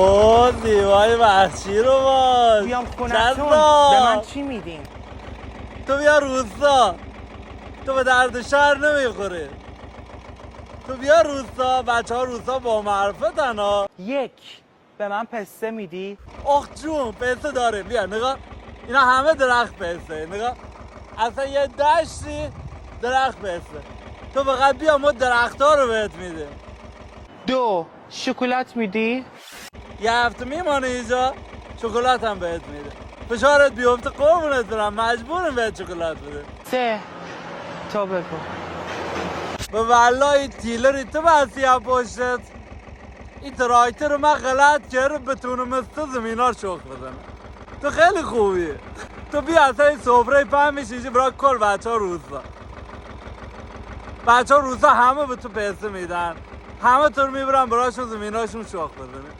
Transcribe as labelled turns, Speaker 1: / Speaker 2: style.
Speaker 1: اوه زیبای وحشی رو باز
Speaker 2: بیام خونتون
Speaker 1: جذاب.
Speaker 2: به من چی میدین؟
Speaker 1: تو بیا روستا، تو به درد شهر نمیخوری. تو بیا روستا، بچه ها روستا با معرفتن ها.
Speaker 2: یک به من پسته میدی؟
Speaker 1: اخ جون پسته داره، بیا نگاه، اینا همه درخت پسته، نگاه اصلا یه دشتی درخت پسته. تو فقط بیا ما درخت ها رو بهت میده.
Speaker 2: دو شکلات میدی؟
Speaker 1: یه هفته میمانه اینجا، شکلات هم بهت میده. فشارت بیفته قربونت برم، مجبورم بهت شکلات بده.
Speaker 2: سه تو بگو.
Speaker 1: به والله این تیلری تو بسی هم پشتت، این تراکتر رو من غلط کرد بتونم مثل زمینا شخ بزنم. تو خیلی خوبی. تو بیا اصلا این صفره پهم میشیشی برای کل بچه ها روستا. بچه ها روستا همه به تو پیسه میدن، همه تو رو میبرن برایشون زمیناشون شخ بزنی.